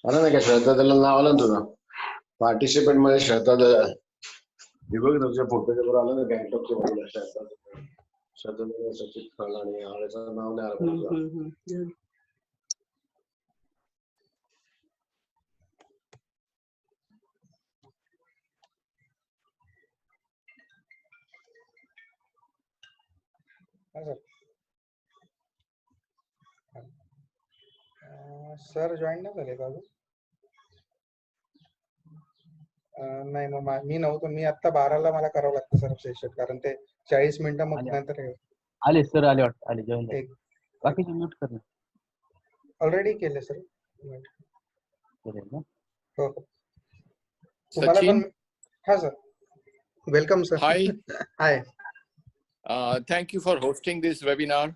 आलं नाही का श्रद्धा, त्याला नाव आलं ना तुझं पार्टिसिपेंट मध्ये श्रद्धा हे बघ तुझ्या फोटोच्या बरोबर आलं ना गँगटॉकच्या बाजूला श्रद्धा. श्रद्धा सचित खळाणी याचं नाव नाही आलं तुझं. सर जॉईन नाही झाले का अजून? नाही मग मी नव्हतो. मी आता 12ला मला करावं लागतं सर सेशन, कारण ते 40 मिनिटं मग नंतर आले सर, आले वाटतं, आले जॉईन झाले. बाकीचे म्यूट कर ना. ऑलरेडी केले सर. केले ना? हो हो. तुम्हाला पण. हा sir, welcome sir. Hi. Hi. Thank you for hosting this webinar,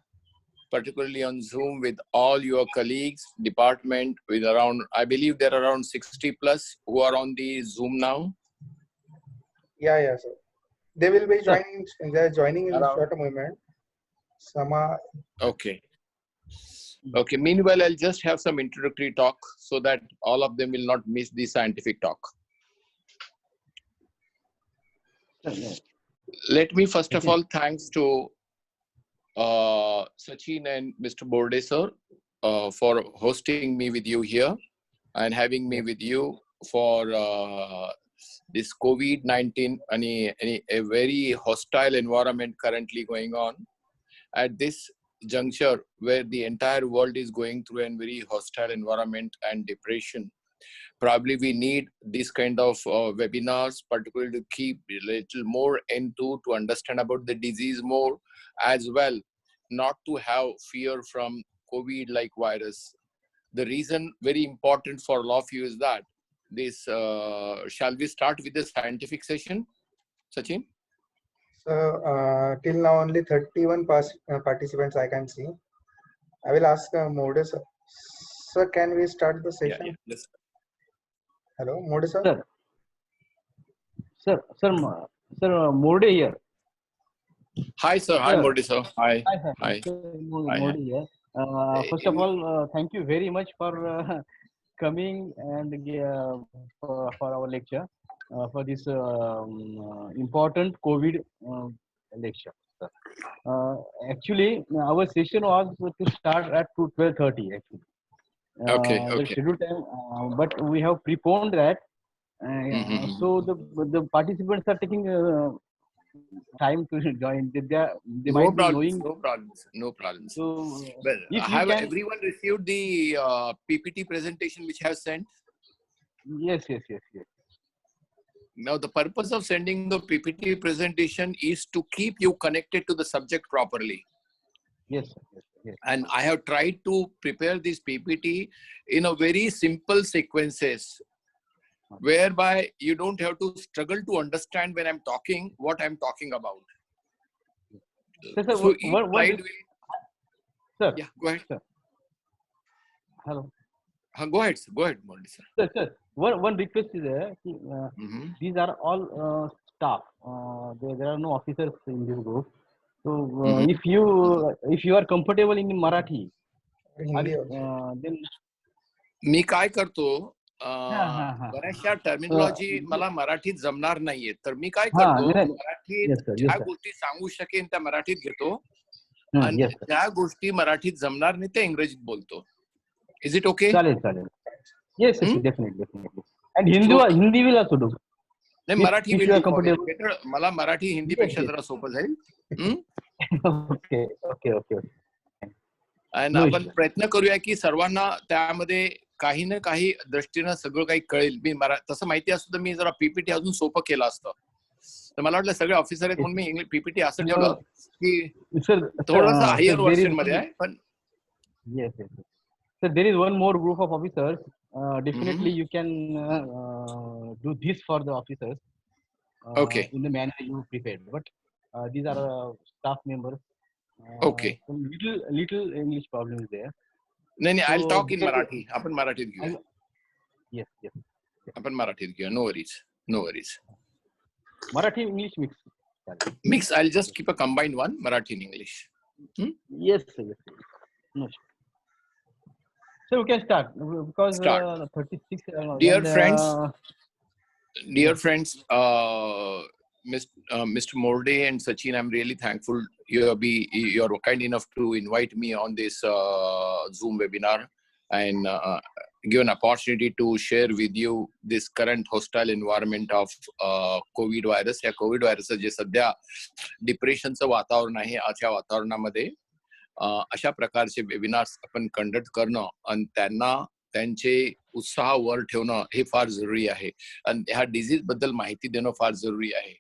particularly on Zoom with all your colleagues, department with around, I believe there are around 60 plus who are on the Zoom now. Yeah, sir. They will be joining. They are joining in a short moment. Okay. Okay. Meanwhile, I'll just have some introductory talk so that all of them will not miss the scientific talk. Let me first of all thanks to Sachin and Mr. Borde sir for hosting me with you here and having me with you for this COVID-19 and a very hostile environment currently going on at this juncture where the entire world is going through a very hostile environment and depression. Probably we need this kind of webinars, particularly to keep a little more into to understand about the disease more, as well not to have fear from COVID-like virus. The reason very important for all of you is that this, shall we start with the scientific session, Sachin? So till now only 31 participants I can see. I will ask Mode sir. Sir, can we start the session? Yeah, yes. Hello, Mode sir. Sir, Mode here. Hi sir. Hi Mode sir. Hi. Hi. Mode here. First of all, thank you very much for coming and for our lecture for this important COVID lecture. Actually, our session was to start at 12:30 actually. Okay. The scheduled time, but we have preponed that. So the participants are taking time to join. They might be knowing. No problems. So, have everyone received the PPT presentation which I have sent? Yes. Now, the purpose of sending the PPT presentation is to keep you connected to the subject properly. Yes. And I have tried to prepare this PPT in a very simple sequences, whereby you don't have to struggle to understand when I'm talking what I'm talking about. Sir, so each slide will... Sir. Yeah, go ahead. Sir. Hello. Go ahead, Modi sir. Sir, one request is there. These are all staff. There are no officers in this group. So if you are comfortable in Marathi, then मी काय करतो, बऱ्याचशा terminology मला मराठीत जमणार नाहीये, तर मी काय करतो, मराठीत ज्या गोष्टी सांगू शकेन त्या मराठीत घेतो आणि ज्या गोष्टी मराठीत जमणार नाही त्या इंग्रजीत बोलतो. Is it okay? चालेल. Yes, definitely. And Hindi will also do. नाही, मराठी बेटर. मला मराठी हिंदी पेक्षा जरा सोपं जाईल. ओके. आणि आपण प्रयत्न करूया की सर्वांना त्यामध्ये काही ना काही दृष्टीनं सगळं काही कळेल. मी तसं माहिती असतं तर मी जरा पीपीटी अजून सोपं केलं असतं. तर मला वाटलं सगळे ऑफिसर आहेत म्हणून मी इंग्लिश पीपीटी असं ठेवलं की थोडंसं हायर व्हर्जन मध्ये आहे. पण yes. So there is one more group of officers. Definitely you can do this for the officers. Okay. In the manner you prepared. But these are staff members. Okay. Some little English problem is there. नाही, I'll talk in Marathi. आपण मराठीत घेऊया. Yes. आपण मराठीत घेऊया. No worries. Marathi English mix. Mix. I'll just keep a combined one, Marathi and English. Yes. No. So we can start because Start. 36. Dear And, friends, yes. Mr. Morde and Sachin, I'm really thankful you're kind enough to invite me on this Zoom webinar and give an opportunity to share with you this current hostile environment of COVID virus. या Covid virus जे सध्या डिप्रेशनचं वातावरण आहे, अशा वातावरणामध्ये अशा प्रकारचे webinars आपण कंडक्ट करणं आणि त्यांना त्यांचे उत्साह वर ठेवणं हे फार जरुरी आहे. आणि ह्या डिझीज बद्दल माहिती देणं फार जरुरी आहे.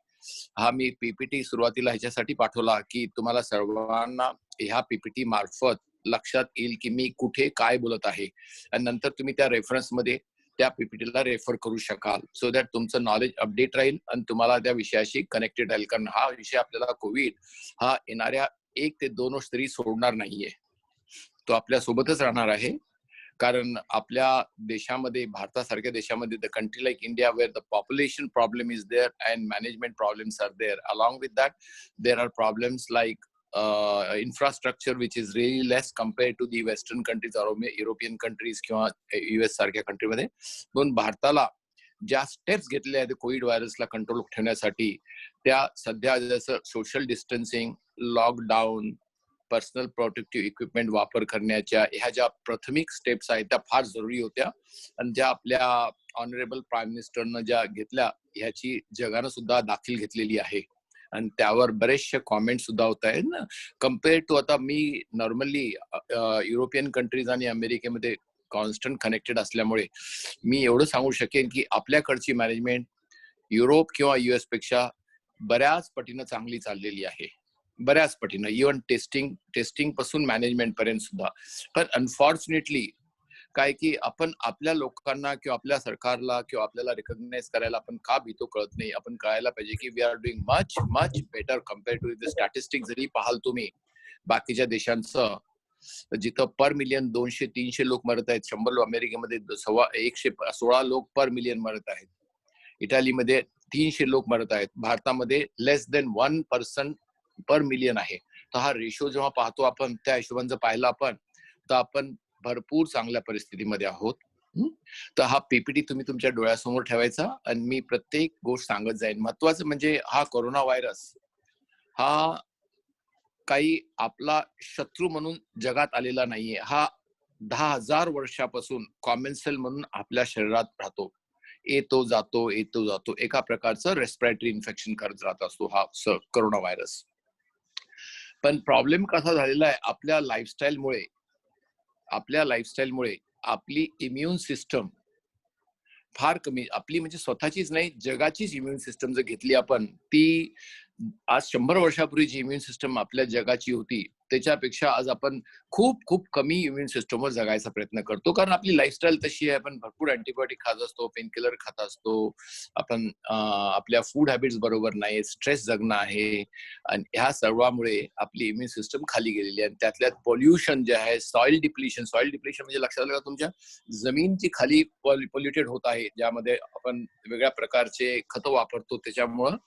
हा मी पीपीटी सुरुवातीला ह्याच्यासाठी पाठवला की तुम्हाला सर्वांना ह्या पीपीटी मार्फत लक्षात येईल की मी कुठे काय बोलत आहे आणि नंतर तुम्ही त्या रेफरन्समध्ये त्या पीपीटीला रेफर करू शकाल, सो दॅट तुमचं नॉलेज अपडेट राहील आणि तुम्हाला त्या विषयाशी कनेक्टेड राहील. कारण हा विषय आपल्याला कोविड हा येणाऱ्या 1 ते 2 वर्ष तरी सोडणार नाहीये, तो आपल्या सोबतच राहणार आहे. कारण आपल्या देशामध्ये, भारतासारख्या देशामध्ये, the country like India where the population problem is there and management problems are there. Along with that there are problems like infrastructure which is really less compared to the western countries or European countries किंवा US सारख्या कंट्रीमध्ये. म्हणून भारताला ज्या steps घेतल्या आहेत Covid व्हायरसला control ठेवण्यासाठी, त्या सध्या जसं social distancing, lockdown, personal protective equipment वापर करण्याच्या ह्या ज्या प्राथमिक स्टेप्स आहेत त्या फार जरुरी होत्या आणि ज्या आपल्या ऑनरेबल प्राईम मिनिस्टरनं ज्या घेतल्या ह्याची जगानं सुद्धा दाखल घेतलेली आहे आणि त्यावर बरेचसे कॉमेंट सुद्धा होत आहेत ना. कम्पेअर टू आता मी नॉर्मली युरोपियन कंट्रीज आणि अमेरिकेमध्ये कॉन्स्टंट कनेक्टेड असल्यामुळे मी एवढं सांगू शकेन की आपल्याकडची मॅनेजमेंट युरोप किंवा US पेक्षा बऱ्याच पटीनं चांगली चाललेली आहे, बऱ्याच पटीनं. इव्हन टेस्टिंग पासून मॅनेजमेंट पर्यंत सुद्धा. पण अनफॉर्च्युनेटली काय की आपण आपल्या लोकांना किंवा आपल्या सरकारला किंवा आपल्याला रिकॉग्नाइज करायला आपण का भीतो कळत नाही. आपण कळायला पाहिजे की we are doing much much better compare to the statistic. जरी पाहाल तुम्ही बाकीच्या देशांचं, जिथं पर मिलियन 200-300 लोक मरत आहेत, 100 लोक, अमेरिकेमध्ये 116 लोक पर मिलियन मरत आहेत, इटालीमध्ये 300 लोक मरत आहेत, भारतामध्ये लेस देन 1% पर मिलियन आहे. तर हा रेशो जेव्हा पाहतो आपण, त्या हिशोबाने जर पाहिलं आपण, तर आपण भरपूर चांगल्या परिस्थितीमध्ये आहोत. तर हा पीपीटी तुम्ही तुमच्या डोळ्यासमोर ठेवायचा आणि मी प्रत्येक गोष्ट सांगत जाईन. महत्वाचं म्हणजे हा कोरोना व्हायरस हा काही आपला शत्रू म्हणून जगात आलेला नाहीये. हा 10,000 वर्षापासून कॉमन सेल म्हणून आपल्या शरीरात राहतो, येतो जातो येतो जातो, एका प्रकारचं रेस्पिरेटरी इन्फेक्शन करत राहत असतो हा कोरोना व्हायरस. पण प्रॉब्लेम कसा झालेला आहे, आपल्या लाईफस्टाईलमुळे आपली इम्युन सिस्टम फार कमी, आपली म्हणजे स्वतःचीच नाही जगाचीच इम्युन सिस्टम जर घेतली आपण, ती आज 100 वर्षापूर्वी जी इम्युन सिस्टम आपल्या जगाची होती त्याच्यापेक्षा आज आपण खूप खूप कमी इम्युन सिस्टमवर जगायचा प्रयत्न करतो. कारण आपली लाईफस्टाईल तशी आहे, आपण भरपूर अँटीबायोटिक खात असतो, पेनकिलर खात असतो, आपण आपल्या फूड हॅबिट्स बरोबर नाही, स्ट्रेस जगणं आहे आणि ह्या सर्वामुळे आपली इम्युन सिस्टम खाली गेलेली आहे. आणि त्यातल्यात पॉल्युशन जे आहे, सॉइल डिप्लिशन म्हणजे लक्षात आलं का तुमच्या, जमीनची खाली पॉल्युटेड होत आहे, ज्यामध्ये आपण वेगळ्या प्रकारचे खतं वापरतो, त्याच्यामुळं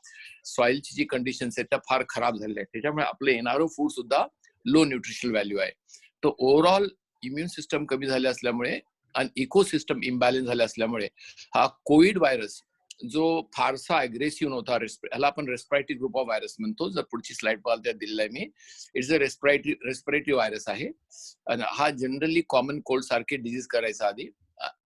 सॉइलची जी कंडिशन्स आहेत त्या फार खराब झालेल्या आहेत. त्याच्यामुळे आपलं येणारं फूड सुद्धा लो न्यूट्रिशनल व्हॅल्यू आहे. तर ओव्हरऑल इम्युन सिस्टम कमी झाले असल्यामुळे आणि इकोसिस्टम इम्बॅलन्स झाले असल्यामुळे हा कोविड व्हायरस जो फारसा अग्रेसिव्ह नव्हता, ह्याला आपण रेस्पिरेटरी ग्रुप ऑफ व्हायरस म्हणतो. जर पुढची स्लाइड पाहाल त्या दिलेला आहे मी, इट्स अ रेस्पिरेटरी व्हायरस आहे आणि हा जनरली कॉमन कोल्ड सारखे डिझीज करायचा आधी.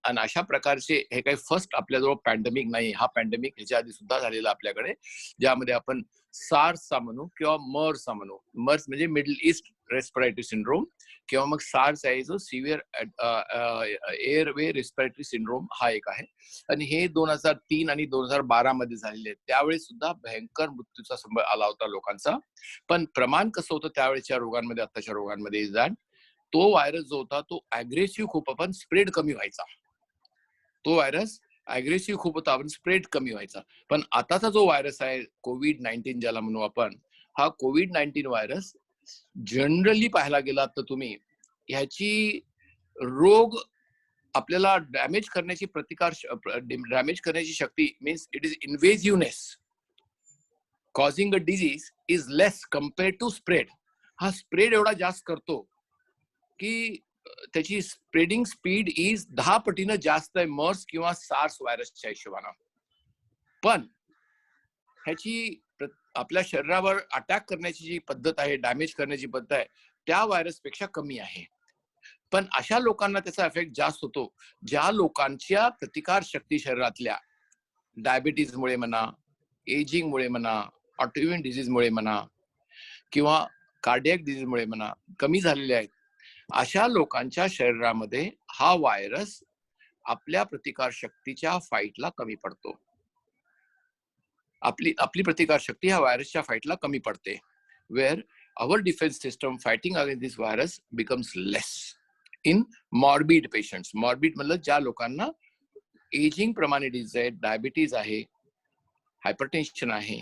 आणि अशा प्रकारचे हे काही फर्स्ट आपल्याजवळ पॅन्डेमिक नाही. हा पॅन्डेमिक ह्याच्या आधी सुद्धा झालेला आपल्याकडे, ज्यामध्ये आपण सार्सचा म्हणू किंवा मर्सचा म्हणू. मर्स म्हणजे मिडल ईस्ट रेस्पिरेटरी सिंड्रोम किंवा मग सार्स आहे जो सिव्हिअर एअरवे रेस्पिरेटरी सिंड्रोम, हा एक आहे. आणि हे 2003 आणि 2012 मध्ये झालेले आहेत. त्यावेळी सुद्धा भयंकर मृत्यूचा संभव आला होता लोकांचा. पण प्रमाण कसं होतं त्यावेळेच्या रोगांमध्ये आताच्या रोगांमध्ये, इज दॅट तो व्हायरस जो होता तो अग्रेसिव्ह खूप, पण स्प्रेड कमी व्हायचा. तो व्हायरस अग्रेसिव्ह खूप होता, पण स्प्रेड कमी व्हायचा. पण आताचा जो व्हायरस आहे COVID-19 ज्याला म्हणू आपण, हा COVID-19 व्हायरस जनरली पाहायला गेला तर तुम्ही ह्याची रोग आपल्याला डॅमेज करण्याची डॅमेज करण्याची शक्ती, means it is invasiveness causing a disease is less compared to spread. हा स्प्रेड एवढा जास्त करतो की त्याची स्प्रेडिंग स्पीड इज 10 पटीनं जास्त आहे मर्स किंवा सार्स व्हायरसच्या हिशोबानं. पण ह्याची आपल्या शरीरावर अटॅक करण्याची जी पद्धत आहे, डॅमेज करण्याची पद्धत आहे, त्या व्हायरसपेक्षा कमी आहे. पण अशा लोकांना त्याचा इफेक्ट जास्त होतो ज्या लोकांच्या प्रतिकार शक्ती शरीरातल्या डायबिटीजमुळे म्हणा, एजिंगमुळे म्हणा, ऑटोइम्युन डिझीजमुळे म्हणा किंवा कार्डियक डिझीजमुळे म्हणा कमी झालेले आहेत. अशा लोकांच्या शरीरामध्ये हा व्हायरस आपल्या प्रतिकार शक्तीच्या फाईटला कमी पडतो. आपली प्रतिकार शक्ती ह्या व्हायरसच्या फाईटला कमी पडते. Where our defence system fighting against this virus becomes less in morbid patients. Morbid म्हणलं ज्या लोकांना एजिंग प्रमाणे डिझीज आहे, डायबिटीज आहे, हायपरटेन्शन आहे,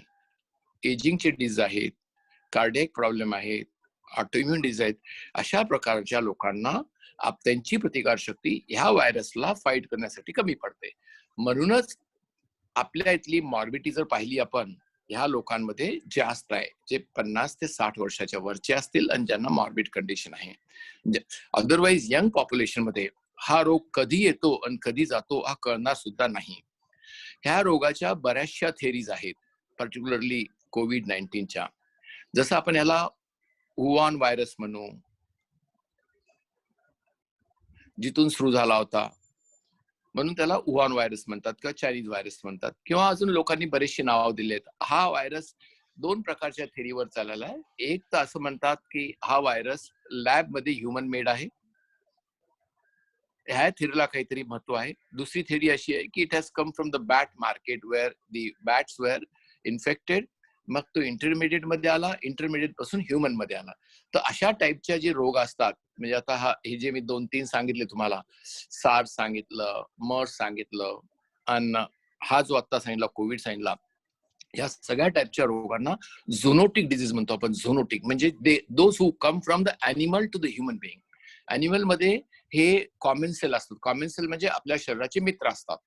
एजिंगचे डिझीज आहेत, कार्डियक प्रॉब्लेम आहेत, ऑटोइम्युन डिझीज आहेत, अशा प्रकारच्या लोकांना त्यांची प्रतिकारशक्ती ह्या व्हायरसला फाईट करण्यासाठी कमी पडते. म्हणूनच आपल्या इथली मॉर्बिडिटी जर पाहिली आपण ह्या लोकांमध्ये जास्त आहे, जे 50 ते 60 वर्षाच्या वरचे असतील आणि ज्यांना मॉर्बिड कंडिशन आहे. अदरवाईज यंग पॉप्युलेशन मध्ये हा रोग कधी येतो आणि कधी जातो हा कळणार सुद्धा नाही. ह्या रोगाच्या बऱ्याचशा थेरीज आहेत, पर्टिक्युलरली कोविड-19च्या. जसं आपण याला वुहान व्हायरस म्हणू, जिथून सुरू झाला होता म्हणून त्याला वुहान व्हायरस म्हणतात किंवा चायनीज व्हायरस म्हणतात, किंवा अजून लोकांनी बरेचसे नाव दिलेत. हा व्हायरस 2 प्रकारच्या थेरीवर चाललेला आहे. एक तर असं म्हणतात की हा व्हायरस लॅब मध्ये ह्युमन मेड आहे, ह्या थेरीला काहीतरी महत्व आहे. दुसरी थेरी अशी आहे की it has come from the bat market where the bats were infected, मग तो इंटरमिडिएट मध्ये आला, इंटरमिडिएट पासून ह्युमन मध्ये आला. तर अशा टाईपच्या जे रोग असतात, म्हणजे आता हे जे मी 2-3 सांगितले तुम्हाला, सार्स सांगितलं, मर्स सांगितलं आणि हा जो आता सांगितला कोविड सांगितला, या सगळ्या टाईपच्या रोगांना झोनोटिक डिझीज म्हणतो आपण. झोनोटिक म्हणजे those who come from the animal to the human being. Animal मध्ये हे कॉमन सेल असतात. कॉमन सेल म्हणजे आपल्या शरीराचे मित्र असतात,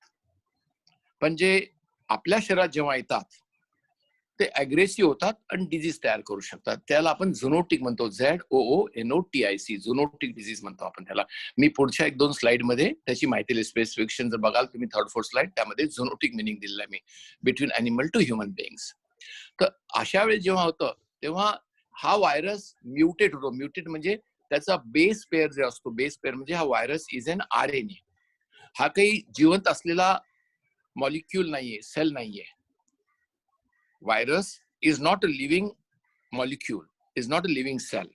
पण जे आपल्या शरीरात जेव्हा येतात ते अग्रेसिव्ह होतात आणि डिझीज तयार करू शकतात. त्याला आपण झोनोटिक म्हणतो. ZOONOTIC, झोनोटिक डिझीज म्हणतो आपण त्याला. मी पुढच्या 1-2 स्लाइड मध्ये त्याची माहिती दिली. स्पेसिफिकेशन जर बघाल तुम्ही 3rd-4th स्लाइड, त्यामध्ये झोनोटिक मिनिंग दिलेला आहे मी, between animal to human beings. तर अशा वेळेस जेव्हा होतं तेव्हा हा व्हायरस म्युटेट होतो. म्युटेट म्हणजे त्याचा बेस पेअर जे असतो, बेस पेअर म्हणजे हा व्हायरस इज एन RNA. हा काही जिवंत असलेला मॉलिक्यूल नाहीये, सेल नाहीये. Virus is not a living molecule, is not a living cell.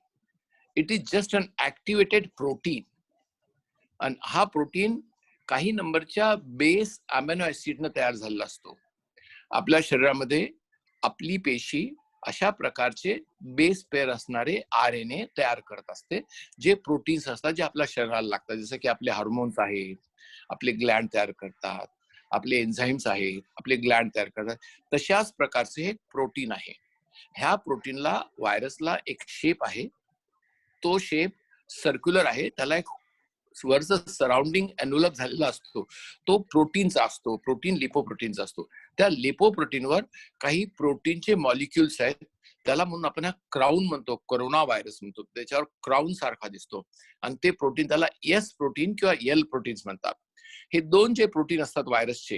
It is just an activated protein. आणि हा प्रोटीन काही नंबरच्या बेस अमिनो ऍसिडनं तयार झालेला असतो. आपल्या शरीरामध्ये आपली पेशी अशा प्रकारचे बेस पेअर असणारे RNA तयार करत असते, जे प्रोटीन्स असतात, जे आपल्या शरीराला लागतात. जसं की आपले हार्मोन्स आहेत, आपले ग्लँड तयार करतात, आपले एन्झाईम्स आहेत, आपले ग्लँड तयार करतात. तशाच प्रकारचे हे प्रोटीन आहे. ह्या प्रोटीनला, व्हायरसला एक शेप आहे. तो शेप सर्क्युलर आहे. त्याला एक वरचं सराउंडिंग एन्व्हलप झालेला असतो. तो प्रोटीनचा असतो. प्रोटीन लिपोप्रोटीनचा असतो. त्या लिपोप्रोटीनवर काही प्रोटीनचे मॉलिक्युल्स आहेत. त्याला म्हणून आपण हा क्राऊन म्हणतो, कोरोना व्हायरस म्हणतो. त्याच्यावर क्राऊन सारखा दिसतो. आणि ते प्रोटीन त्याला एस प्रोटीन किंवा एल प्रोटीन्स म्हणतात. हे 2 जे प्रोटीन असतात व्हायरसचे,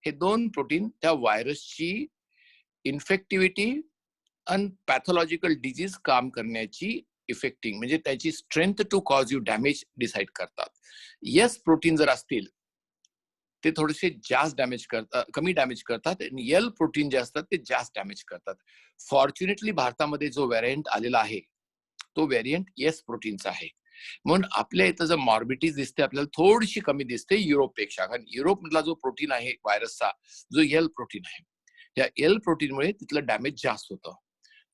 हे 2 प्रोटीन त्या व्हायरसची इन्फेक्टिव्हिटी आणि पॅथॉलॉजिकल डिजीज काम करण्याची इफेक्टिंग म्हणजे त्याची strength to cause you damage decide करतात. एस प्रोटीन जर असतील ते थोडेसे जास्त डॅमेज करतात, कमी डॅमेज करतात. आणि एल प्रोटीन जे असतात ते जास्त डॅमेज करतात. फॉर्च्युनेटली भारतामध्ये जो व्हेरियंट आलेला आहे तो व्हेरियंट एस प्रोटीनचा आहे. म्हणून आपल्या इथं जर मॉर्बिडिटी दिसते आपल्याला थोडीशी कमी दिसते युरोपपेक्षा. कारण युरोप मधला जो प्रोटीन आहे व्हायरसचा, जो एल प्रोटीन आहे, या एल प्रोटीनमुळे तिथलं डॅमेज जास्त होतं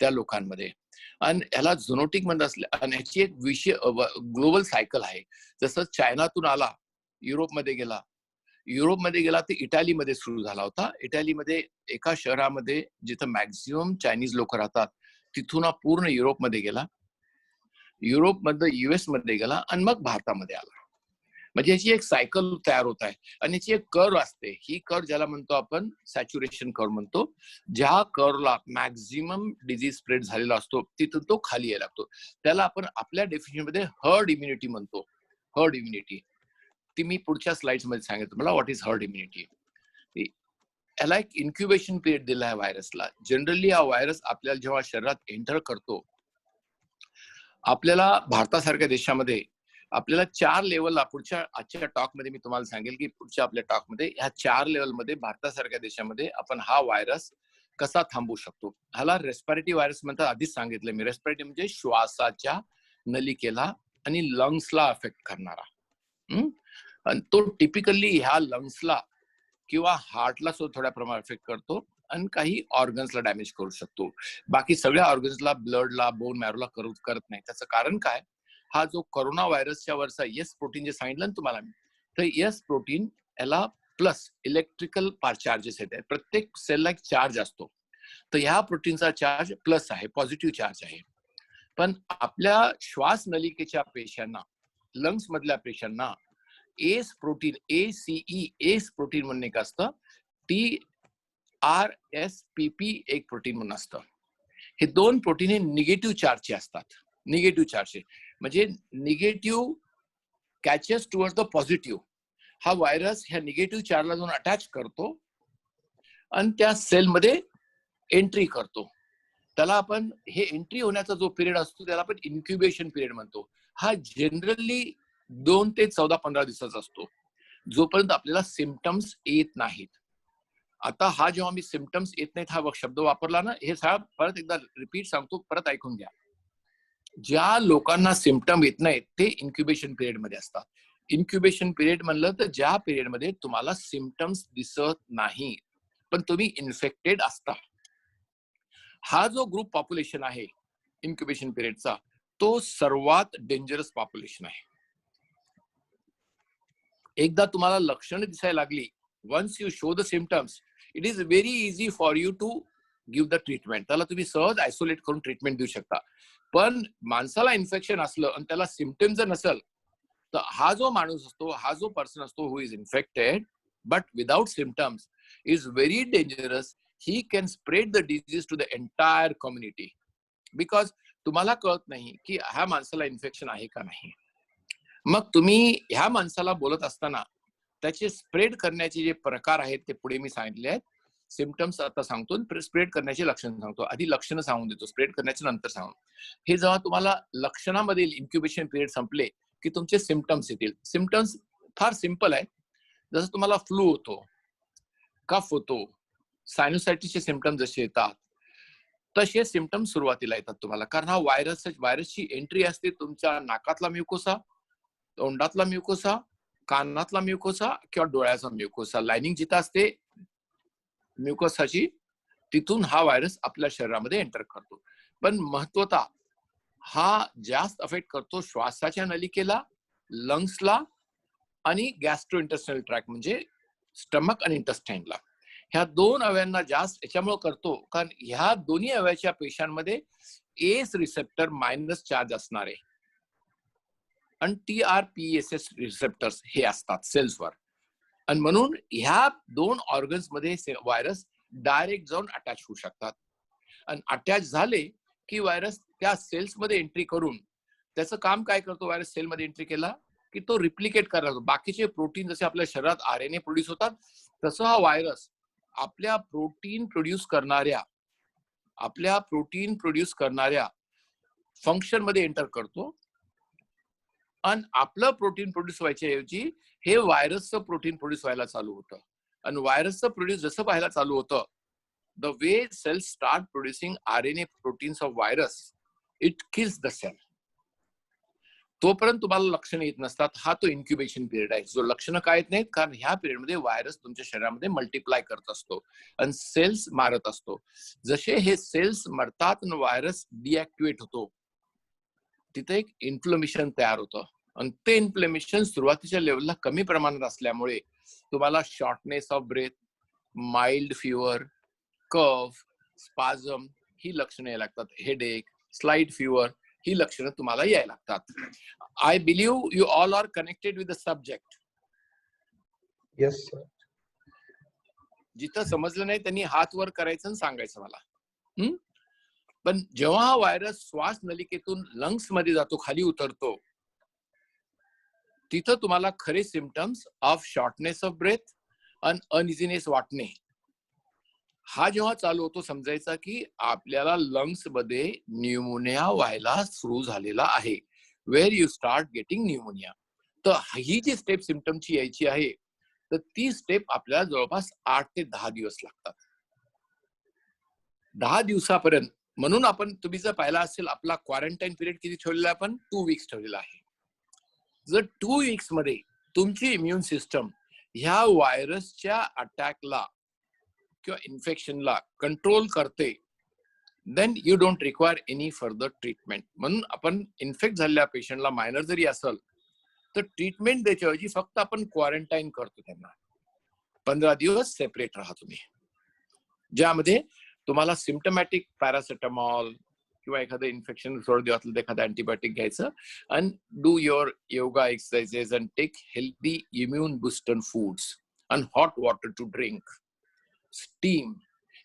त्या लोकांमध्ये. आणि ह्याला झोनोटिक म्हणत असल्या, आणि ह्याची एक विषय ग्लोबल सायकल आहे. जसं चायनातून आला, युरोपमध्ये गेला, युरोपमध्ये गेला ते इटालीमध्ये सुरू झाला होता. इटालीमध्ये एका शहरामध्ये जिथं मॅक्झिमम चायनीज लोक राहतात तिथून हा पूर्ण युरोपमध्ये गेला, युरोपमधनं US मध्ये गेला आणि मग भारतामध्ये आला. म्हणजे याची एक सायकल तयार होत आहे आणि याची एक कर्व असते. ही कर्व ज्याला म्हणतो आपण सॅच्युरेशन कर्व म्हणतो. ज्या कर्वला मॅक्झिमम डिझीज स्प्रेड झालेला असतो तिथून तो खाली यायला लागतो. त्याला आपण आपल्या डेफिनेशन मध्ये हर्ड इम्युनिटी म्हणतो. हर्ड इम्युनिटी ती मी पुढच्या स्लाइड्स मध्ये सांगेन तुम्हाला व्हॉट इज हर्ड इम्युनिटी. याला एक इन्क्युबेशन पिरियड दिला आहे व्हायरसला. जनरली हा व्हायरस आपल्याला जेव्हा शरीरात एंटर करतो, आपल्याला भारतासारख्या देशामध्ये आपल्याला 4 लेवलला पुढच्या आजच्या टॉक मध्ये मी तुम्हाला सांगेल की पुढच्या आपल्या टॉक मध्ये ह्या 4 लेवलमध्ये भारतासारख्या देशामध्ये आपण हा व्हायरस कसा थांबवू शकतो. ह्याला रेस्पिरेटरी व्हायरस म्हणतात. आधीच सांगितलं मी. रेस्पिरेटरी म्हणजे श्वासाच्या नलिकेला आणि लंग्सला अफेक्ट करणारा. आणि तो टिपिकली ह्या लंग्सला किंवा हार्टला सुद्धा थोड्या प्रमाणात अफेक्ट करतो आणि काही ऑर्गन्सला डॅमेज करू शकतो. बाकी सगळ्या ऑर्गन्सला, ब्लडला, बोन मॅरोला करत नाही. त्याचं कारण काय, हा जो कोरोना व्हायरसच्या वरचा यस प्रोटीन जे सांगितलं ना तुम्हाला मी, तर यस प्रोटीन याला प्लस इलेक्ट्रिकल चार्जेस आहेत. प्रत्येक सेलला एक चार्ज असतो. तर ह्या प्रोटीनचा चार्ज प्लस आहे, पॉझिटिव्ह चार्ज आहे. पण आपल्या श्वास नलिकेच्या पेशांना, लंग्स मधल्या पेशांना S protein, ACE S protein म्हणून एक असतं, TRSPP एक प्रोटीन म्हणून असतं. हे 2 प्रोटीन हे निगेटिव्ह चार्जचे असतात. निगेटिव्ह चार्ज म्हणजे negative catches towards the positive. हा व्हायरस ह्या निगेटिव्ह चार्जला जाऊन अटॅच करतो आणि त्या सेलमध्ये एंट्री करतो. त्याला आपण हे एंट्री होण्याचा जो पिरियड असतो त्याला आपण इन्क्युबेशन पिरियड म्हणतो. हा जनरली 2 ते 14-15 दिवसाचा असतो, जोपर्यंत आपल्याला सिम्पटम्स येत नाहीत. आता हा जेव्हा मी सिम्पटम्स येत नाहीत हा शब्द वापरला ना, हे सगळं परत एकदा रिपीट सांगतो, परत ऐकून घ्या. ज्या लोकांना सिम्पटम येत नाहीत ते इन्क्युबेशन पिरियड मध्ये असतात. इन्क्युबेशन पिरियड म्हणलं तर ज्या पिरियड मध्ये तुम्हाला सिम्पटम्स दिसत नाही पण तुम्ही इन्फेक्टेड असता. हा जो ग्रुप पॉप्युलेशन आहे इन्क्युबेशन पिरियडचा, तो सर्वात डेंजरस पॉप्युलेशन आहे. एकदा तुम्हाला लक्षणं दिसायला लागली, once you show the symptoms, it is very easy for you to give the treatment. त्याला तुम्ही सहज आयसोलेट करून ट्रीटमेंट देऊ शकता. पण माणसाला इन्फेक्शन असलं आणि त्याला सिम्पटम्स जर नसेल, तर हा जो माणूस असतो, हा जो पर्सन असतो who is infected but without symptoms is very dangerous. He can spread the disease to the entire community, because तुम्हाला कळत नाही की ह्या माणसाला इन्फेक्शन आहे का नाही. मग तुम्ही ह्या माणसाला बोलत असताना त्याचे स्प्रेड करण्याचे जे प्रकार आहेत ते पुढे मी सांगितले आहेत. सिम्पटम्स आता सांगतो, स्प्रेड करण्याचे लक्षण सांगतो. आधी लक्षणं सांगून देतो, स्प्रेड करण्याचे नंतर सांगतो. हे जेव्हा तुम्हाला लक्षणामध्ये इन्क्युबेशन पिरियड संपले की तुमचे सिम्पटम्स येतील. सिम्पटम्स फार सिंपल आहे. जसं तुम्हाला फ्लू होतो, कफ होतो, सायनोसायटिसचे सिम्पटम्स जसे येतात तसे सिम्पटम्स सुरुवातीला येतात तुम्हाला. कारण हा व्हायरसची एंट्री असते तुमच्या नाकातला म्युकोसा, तोंडातला म्युकोसा, कानातला म्युकोसा किंवा डोळ्याचा म्युकोसा. लाइनिंग जिथं असते म्युकोसाची, तिथून हा व्हायरस आपल्या शरीरामध्ये एंटर करतो. पण महत्वतः हा जास्त अफेक्ट करतो श्वासाच्या नलिकेला, लंग्सला आणि गॅस्ट्रो इंटेस्टाइनल ट्रॅक्ट म्हणजे स्टमक आणि इंटेस्टाइनला. ह्या 2 अवयवांना जास्त याच्यामुळे करतो कारण ह्या दोन्ही अवयवाच्या पेशांमध्ये एस रिसेप्टर मायनस चार्ज असणारे आणि TRPSS रिसेप्टर्स हे असतात सेल्सवर. आणि म्हणून ह्या 2 ऑर्गन्स मध्ये व्हायरस डायरेक्ट जाऊन अटॅच होऊ शकतात. आणि अटॅच झाले की व्हायरस त्या सेल्स मध्ये एंट्री करून त्याचं काम काय करतो, व्हायरस सेल मध्ये एंट्री केला की तो रिप्लिकेट करायला. बाकीचे प्रोटीन जसे आपल्या शरीरात RNA प्रोड्यूस होतात, तसं हा व्हायरस आपल्या प्रोटीन प्रोड्यूस करणाऱ्या फंक्शन मध्ये एंटर करतो. आणि आपलं प्रोटीन प्रोड्यूस व्हायच्या ऐवजी हे व्हायरसचं प्रोटीन प्रोड्यूस व्हायला चालू होतं. आणि व्हायरसचं प्रोड्यूस जसं व्हायला चालू होतं, the way cells start producing RNA proteins of virus, it kills the cell. तोपर्यंत तुम्हाला लक्षणं येत नसतात. हा तो इन्क्युबेशन पिरियड आहे. जो लक्षणं काय येत नाहीत कारण ह्या पिरियडमध्ये व्हायरस तुमच्या शरीरामध्ये मल्टिप्लाय करत असतो आणि सेल्स मारत असतो. जसे हे सेल्स मरतात आणि व्हायरस डिऍक्टिव्हेट होतो, तिथे एक इन्फ्लेमेशन तयार होतं. आणि ते इन्फ्लेमेशन सुरुवातीच्या लेवलला कमी प्रमाणात असल्यामुळे तुम्हाला shortness of breath, mild fever, cough, spasm ही लक्षणं यायला लागतात. हेडेक, स्लाइट फीवर ही लक्षणं तुम्हाला यायला लागतात. I believe you all are connected with the subject. Yes, sir. जिथं समजलं नाही त्यांनी हात वर करायचं आणि सांगायचं मला. पण जेव्हा हा व्हायरस श्वास नलिकेतून लंग्स मध्ये जातो, खाली उतरतो, तिथं तुम्हाला खरे symptoms of shortness of breath आणि अनइझीनेस वाटणे हा जेव्हा चालू होतो, समजायचा की आपल्याला लंग्स मध्ये न्यूमोनिया व्हायला सुरू झालेला आहे. Where you start getting pneumonia. तर ही जी स्टेप सिम्पटमची यायची आहे, तर ती स्टेप आपल्याला जवळपास 8 ते 10 दिवस लागतात. 10 दिवसापर्यंत. म्हणून आपण, तुम्ही जर पाहिला असेल, आपला क्वारंटाईन पिरियड किती ठेवलेला आहे आपण? 2 वीक्स ठेवलेला आहे. जर 2 वीक्स मध्ये तुमची इम्युन सिस्टम ह्या व्हायरसच्या अटॅकला किंवा इन्फेक्शनला कंट्रोल करते, then you don't require any further treatment. म्हणून आपण इन्फेक्ट झालेल्या पेशंटला मायनर जरी असेल तर ट्रीटमेंट द्यायच्याऐवजी फक्त आपण क्वारंटाईन करतो. त्यांना 15 दिवस सेपरेट राहा तुम्ही, ज्यामध्ये तुम्हाला सिम्पटमॅटिक पॅरासिटामॉल किंवा एखादं इन्फेक्शन सोड देवातलं एखादं अँटीबायोटिक घ्यायचं आणि do your yoga exercises and take healthy immune booster foods and hot water to drink, steam.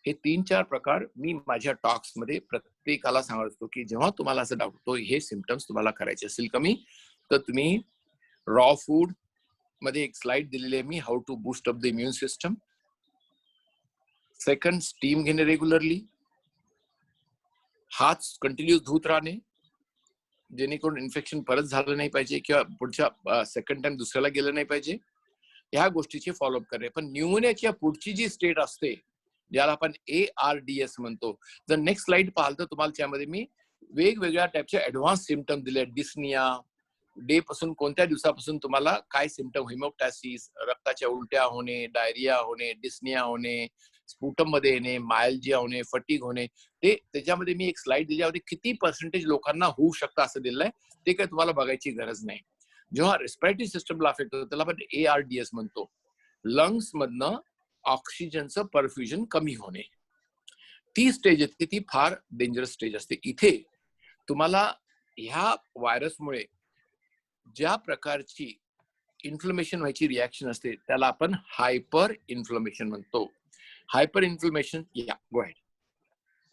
हे 3-4 प्रकार मी माझ्या टॉक्स मध्ये प्रत्येकाला सांगत असतो की जेव्हा तुम्हाला असं डाऊट होतो, हे सिम्पटम्स तुम्हाला करायचे असेल कमी, तर तुम्ही रॉ फूड मध्ये एक स्लाइड दिलेली आहे मी, how to boost up the immune system. Second, steam घेणे रेग्युलरली, हात कंटिन्यूस धुत राहणे, जेणेकरून इन्फेक्शन परत झालं नाही पाहिजे किंवा पुढच्या सेकंड टाइम दुसऱ्याला गेलं नाही पाहिजे. ह्या गोष्टीची फॉलोअप करणे. पण न्यूमोनियाची पुढची जी स्टेट असते, ज्याला आपण ARDS म्हणतो, जर नेक्स्ट स्लाइड पाहाल तर तुम्हाला त्यामध्ये मी वेगवेगळ्या टाईपचे ऍडव्हान्स सिम्पटम दिले. डिस्निया, डे पासून कोणत्या दिवसापासून तुम्हाला काय सिम्पटम, हिमोप्टॅसिस, रक्ताच्या उलट्या होणे, डायरिया होणे, डिस्निया होणे, स्पुटम मध्ये येणे, मायल्जिया होणे, फटीग होणे, ते त्याच्यामध्ये मी एक स्लाइड दिल्यावर किती पर्सेंटेज लोकांना होऊ शकतं असं दिलंय. ते काय तुम्हाला बघायची गरज नाही. जेव्हा रेस्पिरेटरी सिस्टमला अफेक्ट होतो त्याला आपण ARDS म्हणतो. लंग्स मधनं ऑक्सिजनचं परफ्युजन कमी होणे, ती स्टेज येते, ती फार डेंजरस स्टेज असते. इथे तुम्हाला ह्या व्हायरसमुळे ज्या प्रकारची इन्फ्लमेशन व्हायची रिॲक्शन असते त्याला आपण हायपर इन्फ्लमेशन म्हणतो. हायपर इन्फ्लमेशन, या go ahead.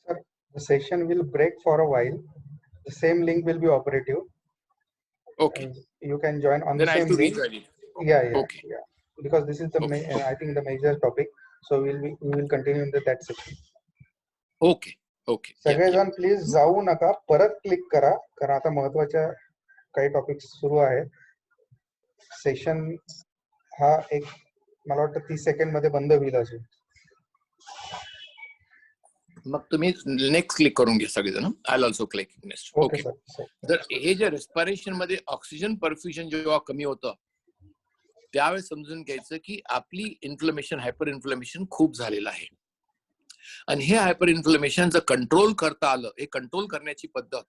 Sir, the session will break for a while. The same link will be operative. Okay. You can join on Then the I have same to link. rejoin it. Yeah. Okay. Yeah. Because this is the Okay. I think the major topic. So we will continue in that section. Okay. Okay. Yeah, yeah. सगळेजण please जाऊ नका, परत click करा, कारण आता महत्वाच्या काही topics सुरू आहेत. सेशन हा एक मला वाटतं 30 सेकंड मध्ये बंद होईल अजून. मग तुम्ही नेक्स्ट क्लिक करून घ्या सगळेजण. I will also click next. Okay okay. Sir. तर हे जे रेस्पिरेशन मध्ये ऑक्सिजन परफ्युजन जेव्हा कमी होतं त्यावेळेस समजून घ्यायचं की आपली इन्फ्लमेशन, हायपर इन्फ्लमेशन खूप झालेलं आहे. आणि हे हायपर इन्फ्लमेशन जर कंट्रोल करता आलं, हे कंट्रोल करण्याची पद्धत